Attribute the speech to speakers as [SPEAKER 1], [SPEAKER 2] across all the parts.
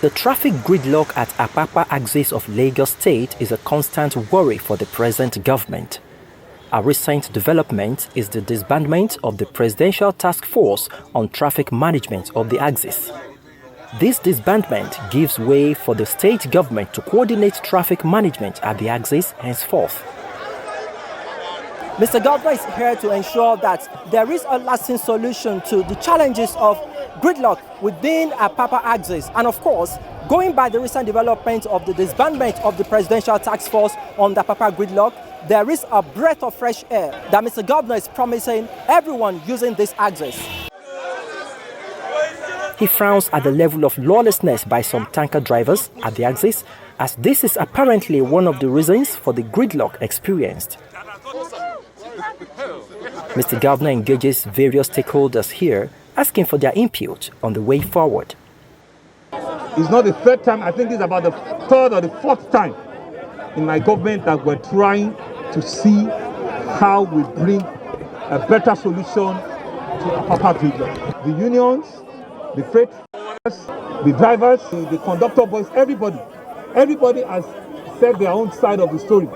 [SPEAKER 1] The traffic gridlock at Apapa axis of Lagos State is a constant worry for the present government. A recent development is the disbandment of the Presidential Task Force on Traffic Management of the axis. This disbandment gives way for the state government to coordinate traffic management at the axis henceforth.
[SPEAKER 2] Mr. Governor is here to ensure that there is a lasting solution to the challenges of gridlock within Apapa axis. And of course, going by the recent development of the disbandment of the Presidential Task Force on the Apapa gridlock, there is a breath of fresh air that Mr. Governor is promising everyone using this axis.
[SPEAKER 1] He frowns at the level of lawlessness by some tanker drivers at the axis, as this is apparently one of the reasons for the gridlock experienced. Mr. Governor engages various stakeholders here, asking for their input on the way forward.
[SPEAKER 3] It's not the third time, I think it's about the third or the fourth time in my government that we're trying to see how we bring a better solution to Apapa gridlock. The unions, the freight, the drivers, the conductor boys, everybody has said their own side of the story.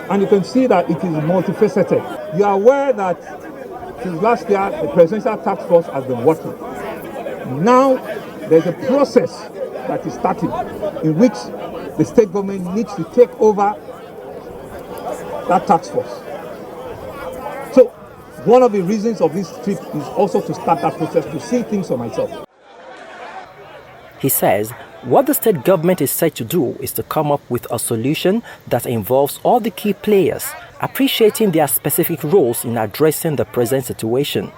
[SPEAKER 3] And you can see that it is multifaceted. You are aware that since last year, the Presidential Task Force has been working. Now, there's a process that is starting in which the state government needs to take over that task force. So, one of the reasons of this trip is also to start that process, to see things for myself.
[SPEAKER 1] He says what the state government is set to do is to come up with a solution that involves all the key players, appreciating their specific roles in addressing the present situation.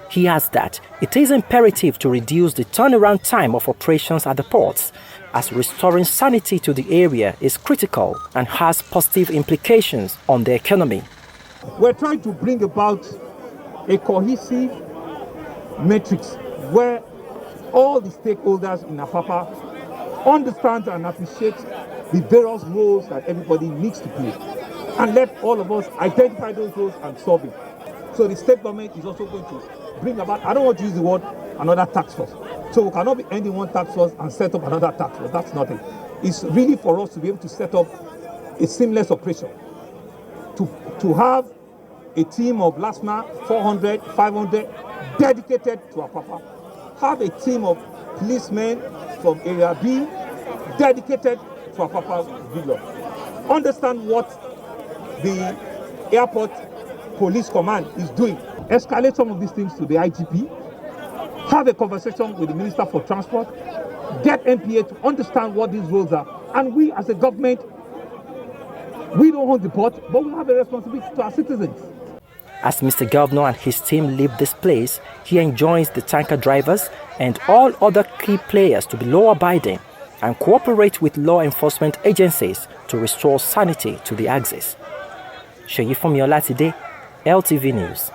[SPEAKER 1] He adds that it is imperative to reduce the turnaround time of operations at the ports, as restoring sanity to the area is critical and has positive implications on the economy.
[SPEAKER 3] We're trying to bring about a cohesive matrix where all the stakeholders in Apapa understand and appreciate the various roles that everybody needs to play, and let all of us identify those roles and solve it. So the state government is also going to bring about, I don't want to use the word another task force. So we cannot be ending one task force and set up another task force. That's not it. It's really for us to be able to set up a seamless operation, to have a team of last month 400, 500 dedicated to Apapa. Have a team of policemen from Area B dedicated to Apapa gridlock. Understand what the airport police command is doing. Escalate some of these things to the IGP. Have a conversation with the Minister for Transport. Get NPA to understand what these roles are. And we as a government, we don't own the port, but we have a responsibility to our citizens.
[SPEAKER 1] As Mr. Governor and his team leave this place, he enjoins the tanker drivers and all other key players to be law-abiding and cooperate with law enforcement agencies to restore sanity to the axis. Seyi Fomiola today, LTV News.